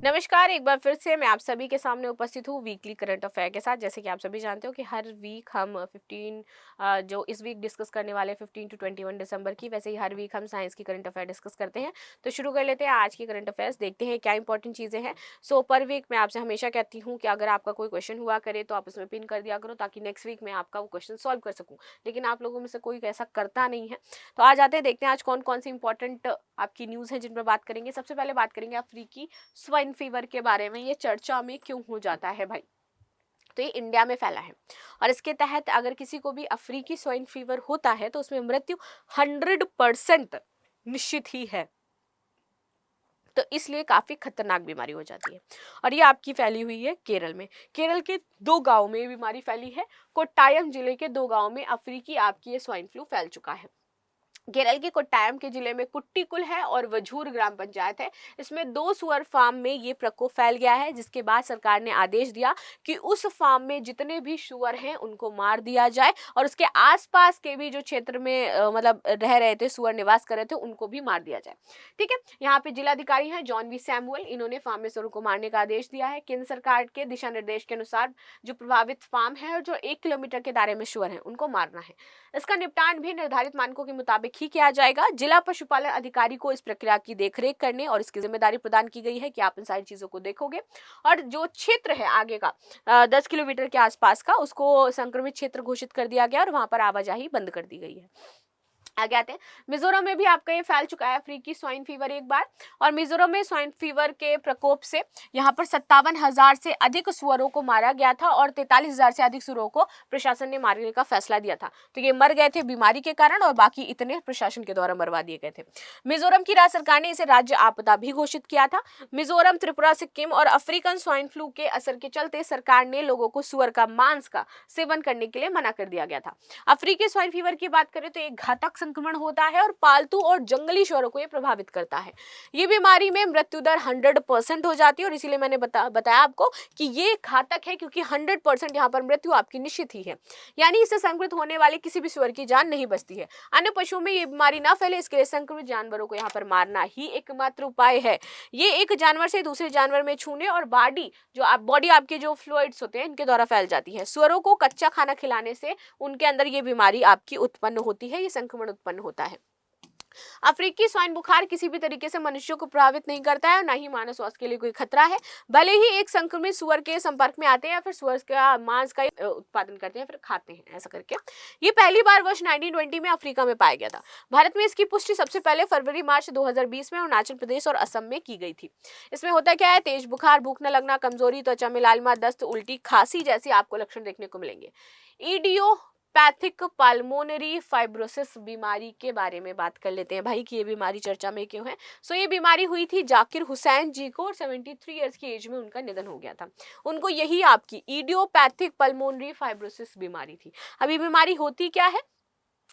नमस्कार, एक बार फिर से मैं आप सभी के सामने उपस्थित हूँ वीकली करंट अफेयर के साथ। जैसे कि आप सभी जानते हो कि हर वीक हम 15 जो इस वीक डिस्कस करने वाले 15 टू 21 दिसंबर की, वैसे ही हर वीक हम साइंस की करंट अफेयर डिस्कस करते हैं। तो शुरू कर लेते हैं आज की करंट अफेयर्स, देखते हैं क्या इंपॉर्टेंट चीज़ें हैं। सो पर वीक मैं आपसे हमेशा कहती हूँ कि अगर आपका कोई क्वेश्चन हुआ करे तो आप उसमें पिन कर दिया करो, ताकि नेक्स्ट वीक में आपका वो क्वेश्चन सॉल्व कर सकूँ। लेकिन आप लोगों में से कोई ऐसा करता नहीं है। तो आ जाते हैं, देखते हैं आज कौन कौन सी इंपॉर्टेंट आपकी न्यूज़ है जिन पर बात करेंगे। सबसे पहले बात करेंगे अफ्रीकी स्वाइन फीवर के बारे में। ये चर्चा में क्यों हो जाता है भाई? तो ये इंडिया में फैला है और इसके तहत अगर किसी को भी अफ्रीकी स्वाइन फीवर होता है तो उसमें मृत्यु 100% निश्चित ही है। तो इसलिए काफी खतरनाक बीमारी हो जाती है और ये आपकी फैली हुई है केरल में। केरल के 2 गांव में ये बीमारी फैली है। कोट्टायम जिले के 2 गांव में अफ्रीकी आपकी ये स्वाइन फ्लू फैल चुका है। केरल के कोट्टायम के जिले में कुट्टीकुल है और वजूर ग्राम पंचायत है। इसमें 2 सुअर फार्म में ये प्रकोप फैल गया है, जिसके बाद सरकार ने आदेश दिया कि उस फार्म में जितने भी सुअर हैं उनको मार दिया जाए और उसके आसपास के भी जो क्षेत्र में मतलब रह रहे थे, सुअर निवास कर रहे थे, उनको भी मार दिया जाए। ठीक है, यहाँ पे जिलाधिकारी हैं जॉन वी सैमुअल, इन्होंने फार्म में सुअर को मारने का आदेश दिया है। केंद्र सरकार के दिशा निर्देश के अनुसार जो प्रभावित फार्म है और जो 1 किलोमीटर के दायरे में सुअर है उनको मारना है। इसका निपटान भी निर्धारित मानकों के मुताबिक ही किया जाएगा। जिला पशुपालन अधिकारी को इस प्रक्रिया की देखरेख करने और इसकी जिम्मेदारी प्रदान की गई है कि आप इन सारी चीजों को देखोगे और जो क्षेत्र है आगे का 10 किलोमीटर के आसपास का, उसको संक्रमित क्षेत्र घोषित कर दिया गया और वहां पर आवाजाही बंद कर दी गई है। आगे आते हैं, मिजोरम में भी आपका ये फैल चुका है अफ्रीकी स्वाइन फीवर एक बार। और मिजोरम में स्वाइन फीवर के प्रकोप से यहाँ पर 57,000 से अधिक सुअरों को मारा गया था और 43,000 से अधिक सुअरों को प्रशासन ने मारने का फैसला दिया था। तो ये मर गए थे बीमारी के कारण और बाकी इतने प्रशासन के द्वारा मरवा दिए गए थे। मिजोरम की राज्य सरकार ने इसे राज्य आपदा भी घोषित किया था। मिजोरम, त्रिपुरा, सिक्किम और अफ्रीकन स्वाइन फ्लू के असर के चलते सरकार ने लोगों को सुअर का मांस का सेवन करने के लिए मना कर दिया गया था। अफ्रीकी स्वाइन फीवर की बात करें तो एक घातक संक्रमण होता है और पालतू और जंगली सुअरों को ये प्रभावित करता है। ये बीमारी में मृत्यु दर 100% हो जाती है और इसीलिए मैंने बताया आपको कि ये घातक है, क्योंकि 100% यहाँ पर मृत्यु आपकी निश्चित ही है। यानी इससे संक्रमित होने वाले किसी भी सुअर की जान नहीं बचती है। अन्य पशुओं में ये बीमारी ना फैले, इसके लिए संक्रमित जानवरों को यहाँ पर मारना ही एकमात्र उपाय है। ये एक जानवर से दूसरे जानवर में छूने और बॉडी आपके जो फ्लूइड्स होते हैं इनके द्वारा फैल जाती है। सुअरों को कच्चा खाना खिलाने से उनके अंदर ये बीमारी आपकी उत्पन्न होती है, ये संक्रमण उत्पन्न होता है। अफ्रीकी स्वाइन बुखार किसी भी तरीके से मनुष्यों को प्रभावित नहीं करता है और ना ही मानव स्वास्थ्य के लिए कोई खतरा है। भले ही एक संक्रमित सुअर के संपर्क में आते हैं या फिर सुअर का मांस का उत्पादन करते हैं फिर खाते हैं, ऐसा करके ये पहली बार वर्ष 1920 में अफ्रीका में पाया गया था। भारत में इसकी पुष्टि सबसे पहले फरवरी-मार्च 2020 में अरुणाचल प्रदेश और असम में की गई थी। इसमें होता क्या है, तेज बुखार, भूख न लगना, कमजोरी, त्वचा में लालिमा, दस्त, उल्टी, खांसी जैसी आपको लक्षण देखने को मिलेंगे। इडियोपैथिक पल्मोनरी फाइब्रोसिस बीमारी के बारे में बात कर लेते हैं भाई कि ये बीमारी चर्चा में क्यों है। ये बीमारी हुई थी जाकिर हुसैन जी को और 73 इयर्स की एज में उनका निधन हो गया था। उनको यही आपकी इडियोपैथिक पल्मोनरी फाइब्रोसिस बीमारी थी। अब ये बीमारी होती क्या है,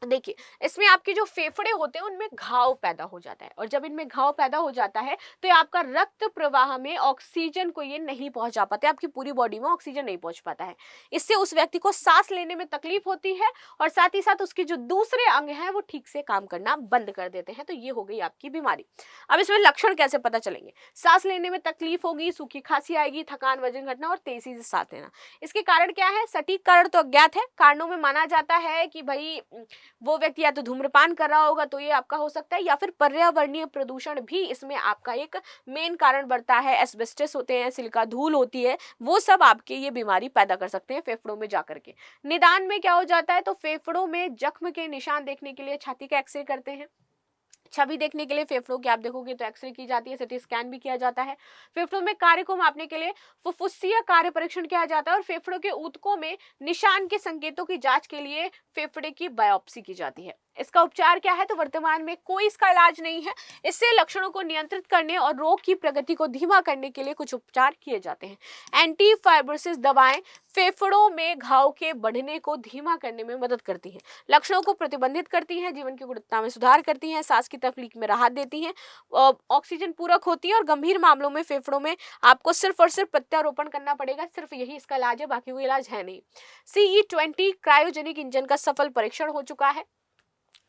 देखिए, इसमें आपके जो फेफड़े होते हैं उनमें घाव पैदा हो जाता है और जब इनमें घाव पैदा हो जाता है तो ये आपका रक्त प्रवाह में ऑक्सीजन को ये नहीं पहुंचा पाते, आपकी पूरी बॉडी में ऑक्सीजन नहीं पहुंच पाता है। इससे उस व्यक्ति को सांस लेने में तकलीफ होती है और साथ ही साथ उसके जो दूसरे अंग हैं वो ठीक से काम करना बंद कर देते हैं। तो ये हो गई आपकी बीमारी। अब इसमें लक्षण कैसे पता चलेंगे, सांस लेने में तकलीफ होगी, सूखी खांसी आएगी, थकान, वजन घटना और तेजी से सांस लेना। इसके कारण क्या है, सटीक कारण तो अज्ञात है। कारणों में माना जाता है कि भाई वो व्यक्ति या तो धूम्रपान कर रहा होगा तो ये आपका हो सकता है, या फिर पर्यावरणीय प्रदूषण भी इसमें आपका एक मेन कारण बढ़ता है। एस्बेस्टस होते हैं, सिलिका धूल होती है, वो सब आपके ये बीमारी पैदा कर सकते हैं फेफड़ों में जाकर के। निदान में क्या हो जाता है, तो फेफड़ों में जख्म के निशान देखने के लिए छाती का एक्सरे करते हैं। छवि देखने के लिए फेफड़ों की आप देखोगे तो एक्सरे की जाती है, सिटी स्कैन भी किया जाता है। फेफड़ों में कार्य को मापने के लिए फुफ्फुसीय कार्य परीक्षण किया जाता है और फेफड़ों के ऊतकों में निशान के संकेतों की जांच के लिए फेफड़े की बायोप्सी की जाती है। इसका उपचार क्या है, तो वर्तमान में कोई इसका इलाज नहीं है। इससे लक्षणों को नियंत्रित करने और रोग की प्रगति को धीमा करने के लिए कुछ उपचार किए जाते हैं। एंटी फाइब्रोसिस दवाएं फेफड़ों में घाव के बढ़ने को धीमा करने में मदद करती हैं, लक्षणों को प्रतिबंधित करती हैं, जीवन की गुणवत्ता में सुधार करती हैं, सांस की तकलीफ में राहत देती हैं, ऑक्सीजन पूरक होती है और गंभीर मामलों में फेफड़ों में आपको सिर्फ और सिर्फ प्रत्यारोपण करना पड़ेगा। सिर्फ यही इसका इलाज है, बाकी कोई इलाज है नहीं। CE-20 क्रायोजेनिक इंजन का सफल परीक्षण हो चुका है।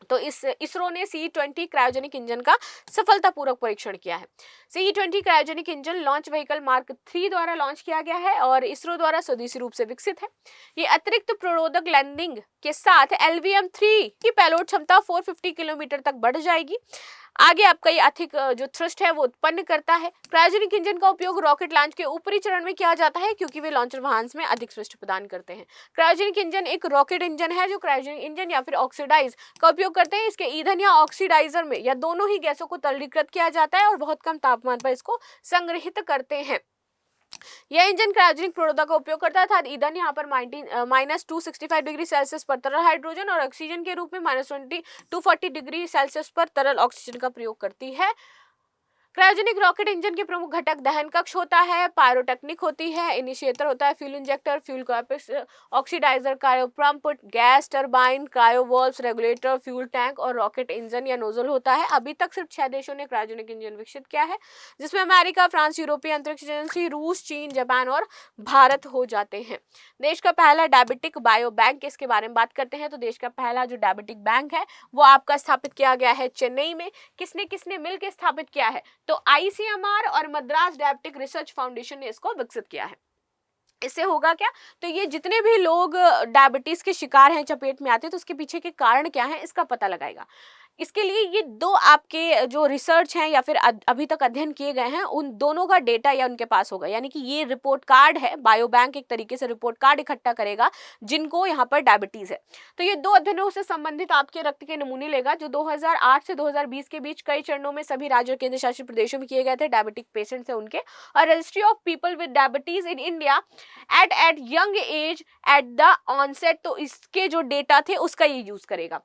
तो इस इसरो ने CE-20 क्रायोजेनिक इंजन का सफलतापूर्वक परीक्षण किया है। CE-20 cryogenic engine launch vehicle mark 3 द्वारा लॉन्च किया गया है और इसरो द्वारा स्वदेशी रूप से विकसित है। ये अतिरिक्त प्रणोदक लैंडिंग के साथ LVM-3 की पेलोड क्षमता 450 किलोमीटर तक बढ़ जाएगी। आगे आपका ये अधिक जो थ्रस्ट है वो उत्पन्न करता है। क्रायोजेनिक इंजन का उपयोग रॉकेट लॉन्च के ऊपरी चरण में किया जाता है क्योंकि वे लॉन्चर वाहन में अधिक थ्रस्ट प्रदान करते हैं। क्रायोजेनिक इंजन एक रॉकेट इंजन है जो क्रायोजेनिक इंजन या फिर ऑक्सीडाइज का उपयोग करते हैं। इसके ईंधन या ऑक्सीडाइजर में या दोनों ही गैसों को तरलीकृत किया जाता है और बहुत कम तापमान पर इसको संग्रहित करते हैं। यह इंजन क्रायोजेनिक प्रणोदक का उपयोग करता था। ईंधन यहाँ पर -265 डिग्री सेल्सियस पर तरल हाइड्रोजन और ऑक्सीजन के रूप में -20 to 40 डिग्री सेल्सियस पर तरल ऑक्सीजन का प्रयोग करती है। क्रायोजेनिक रॉकेट इंजन के प्रमुख घटक दहन कक्ष होता है, पायरोटेक्निक होती है, इनिशिएटर होता है, fuel injector, fuel corpus, oxidiser, cryopump, gas turbine, cryovalves, regulator, fuel tank और रॉकेट इंजन या नोजल होता है। अभी तक सिर्फ 6 देशों ने क्रायोजेनिक इंजन विकसित किया है, जिसमें अमेरिका, फ्रांस, यूरोपीय अंतरिक्ष एजेंसी, रूस, चीन, जापान और भारत हो जाते हैं। देश का पहला डायबिटिक बायो बैंक, इसके बारे में बात करते हैं तो देश का पहला जो डायबिटिक बैंक है वो आपका स्थापित किया गया है चेन्नई में। किसने किसने मिलकर स्थापित किया है? तो ICMR और मद्रास डायबिटिक रिसर्च फाउंडेशन ने इसको विकसित किया है। इससे होगा क्या? तो ये जितने भी लोग डायबिटीज के शिकार हैं, चपेट में आते हैं, तो उसके पीछे के कारण क्या है इसका पता लगाएगा। इसके लिए ये 2 आपके जो रिसर्च हैं या फिर अभी तक अध्ययन किए गए हैं उन दोनों का डेटा या उनके पास होगा, यानी कि ये रिपोर्ट कार्ड है। बायो बैंक एक तरीके से रिपोर्ट कार्ड इकट्ठा करेगा जिनको यहाँ पर डायबिटीज है। तो ये 2 अध्ययनों से संबंधित आपके रक्त के नमूने लेगा जो 2008 से 2020 के बीच कई चरणों में सभी राज्य और केंद्र शासित प्रदेशों में किए गए थे। डायबिटिक पेशेंट्स है उनके, और registry of people with diabetes in India at young age at the onset, तो इसके जो डेटा थे उसका ये यूज करेगा।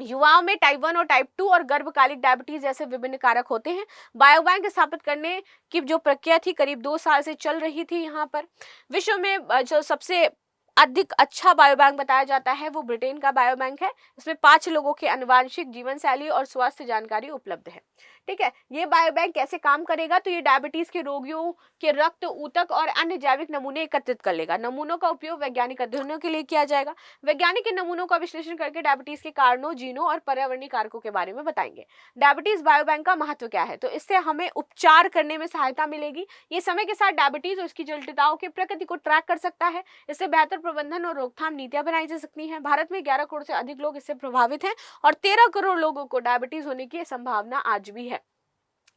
युवाओं में टाइप 1 और टाइप 2 और गर्भकालिक डायबिटीज जैसे विभिन्न कारक होते हैं। बायोबैंक स्थापित करने की जो प्रक्रिया थी करीब 2 साल से चल रही थी। यहाँ पर विश्व में जो सबसे अधिक अच्छा बायोबैंक बताया जाता है वो ब्रिटेन का बायोबैंक है। इसमें 5 लोगों के आनुवांशिक, जीवन शैली और स्वास्थ्य जानकारी उपलब्ध है। ठीक है, ये बायोबैंक कैसे काम करेगा? तो ये डायबिटीज के रोगियों के रक्त, ऊतक और अन्य जैविक नमूने एकत्रित कर लेगा। नमूनों का उपयोग वैज्ञानिक अध्ययनों के लिए किया जाएगा। वैज्ञानिक इन नमूनों का विश्लेषण करके डायबिटीज के कारणों, जीनों और पर्यावरणीय कारकों के बारे में बताएंगे। डायबिटीज बायोबैंक का महत्व क्या है? तो इससे हमें उपचार करने में सहायता मिलेगी। ये समय के साथ डायबिटीज और उसकी जटिलताओं की प्रकृति को ट्रैक कर सकता है। इससे बेहतर प्रबंधन और रोकथाम नीतियां बनाई जा सकती हैं। भारत में 11 करोड़ से अधिक लोग इससे प्रभावित हैं और 13 करोड़ लोगों को डायबिटीज होने की संभावना आज भी है।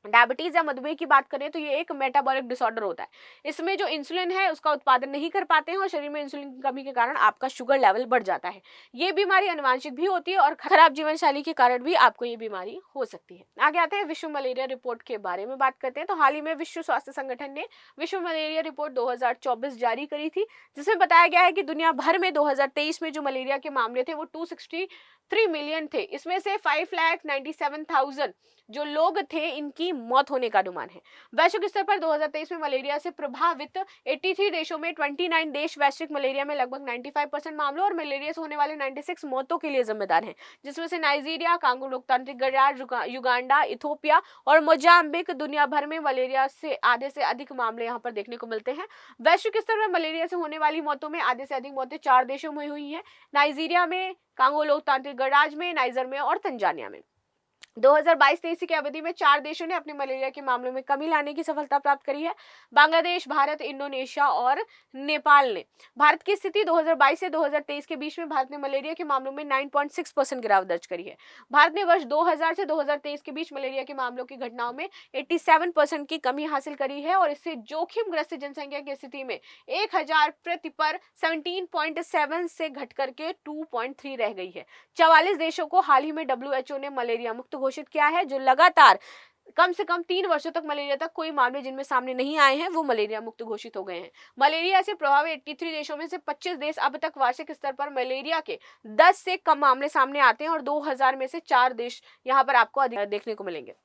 डायबिटीज या मधुमेह की बात करें तो ये एक मेटाबॉलिक डिसऑर्डर होता है। इसमें जो इंसुलिन है उसका उत्पादन नहीं कर पाते हैं और शरीर में इंसुलिन की कमी के कारण आपका शुगर लेवल बढ़ जाता है। ये बीमारी अनुवांशिक भी होती है और खराब जीवन शैली के कारण भी आपको ये बीमारी हो सकती है। आगे आते हैं विश्व मलेरिया रिपोर्ट के बारे में बात करते हैं। तो हाल ही में विश्व स्वास्थ्य संगठन ने विश्व मलेरिया रिपोर्ट 2024 जारी करी थी, जिसमें बताया गया है कि दुनिया भर में 2023 में जो मलेरिया के मामले थे वो 263 मिलियन थे। इसमें से 5,97,000 जो लोग थे इनकी मौत होने का अनुमान है। वैश्विक स्तर पर 2023 में मलेरिया से प्रभावित 83 देशों में 29 देश वैश्विक मलेरिया में लगभग 95% मामलों और मलेरिया से होने वाले 96 मौतों के लिए जिम्मेदार हैं, जिसमें से नाइजीरिया, कांगो लोकतांत्रिक गणराज्य, युगांडा, इथियोपिया और मोजाम्बिक। दुनिया भर में मलेरिया से आधे से अधिक मामले यहाँ पर देखने को मिलते हैं। वैश्विक स्तर पर मलेरिया से होने वाली मौतों में आधे से अधिक मौतें 4 देशों में हुई हैं, नाइजीरिया में, कांगो लोकतांत्रिक गणराज्य में, नाइजर में और तंजानिया में। 2022-23 की अवधि में 4 देशों ने अपने मलेरिया के मामलों में कमी लाने की सफलता प्राप्त करी है, बांग्लादेश, भारत, इंडोनेशिया और नेपाल ने। भारत की स्थिति 2022 से 2023 के बीच में भारत ने मलेरिया के मामलों में 9.6% गिरावट दर्ज करी है। भारत ने वर्ष 2000 से 2023 के बीच मलेरिया के मामलों की घटनाओं में 87% की कमी हासिल करी है और इससे जोखिमग्रस्त जनसंख्या की स्थिति में 1000 प्रति पर 17.7 से घट करके 2.3 रह गई है। 44 देशों को हाल ही में WHO ने मलेरिया मुक्त घोषित किया है, जो लगातार कम से कम 3 वर्षों तक मलेरिया तक कोई मामले जिनमें सामने नहीं आए हैं वो मलेरिया मुक्त घोषित हो गए हैं। मलेरिया से प्रभावित 83 देशों में से 25 देश अब तक वार्षिक स्तर पर मलेरिया के 10 से कम मामले सामने आते हैं और 2000 में से 4 देश यहाँ पर आपको देखने को मिलेंगे।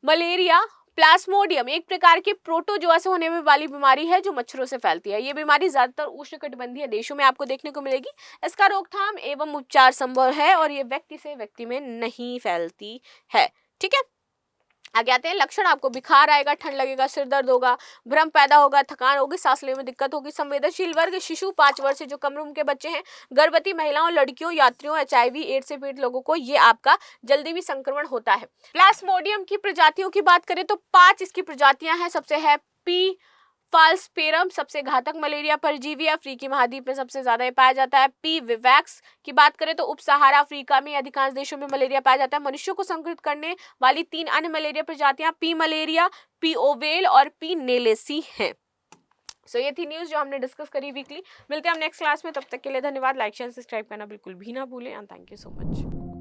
मलेरिया प्लाज्मोडियम एक प्रकार की प्रोटोजोआ से होने वाली बीमारी है जो मच्छरों से फैलती है। ये बीमारी ज्यादातर उष्णकटिबंधीय देशों में आपको देखने को मिलेगी। इसका रोकथाम एवं उपचार संभव है और ये व्यक्ति से व्यक्ति में नहीं फैलती है। ठीक है, आगे आते हैं लक्षण। आपको बुखार आएगा, ठंड लगेगा, सिर दर्द होगा, भ्रम पैदा होगा, थकान होगी, सांस लेने में दिक्कत होगी। संवेदनशील वर्ग शिशु, 5 वर्ष से जो कम उम्र के बच्चे हैं, गर्भवती महिलाओं, लड़कियों, यात्रियों, HIV एड्स से पीड़ित लोगों को ये आपका जल्दी भी संक्रमण होता है। प्लाज्मोडियम की प्रजातियों की बात करें तो 5 इसकी प्रजातियां हैं। सबसे है पी फाल्सपेरम, सबसे घातक मलेरिया परजीवी है, अफ्रीकी महाद्वीप में सबसे ज्यादा ये पाया जाता है। पी विवैक्स की बात करें तो उप सहारा अफ्रीका में अधिकांश देशों में मलेरिया पाया जाता है। मनुष्यों को संक्रमित करने वाली 3 अन्य मलेरिया प्रजातियां पी मलेरिया, पी ओवेल और पी नेलेसी हैं। सो ये थी न्यूज जो हमने डिस्कस करी वीकली। मिलते हैं हम नेक्स्ट क्लास में, तब तक के लिए धन्यवाद। लाइक शेयर सब्सक्राइब करना बिल्कुल भी ना भूलें and thank you so much.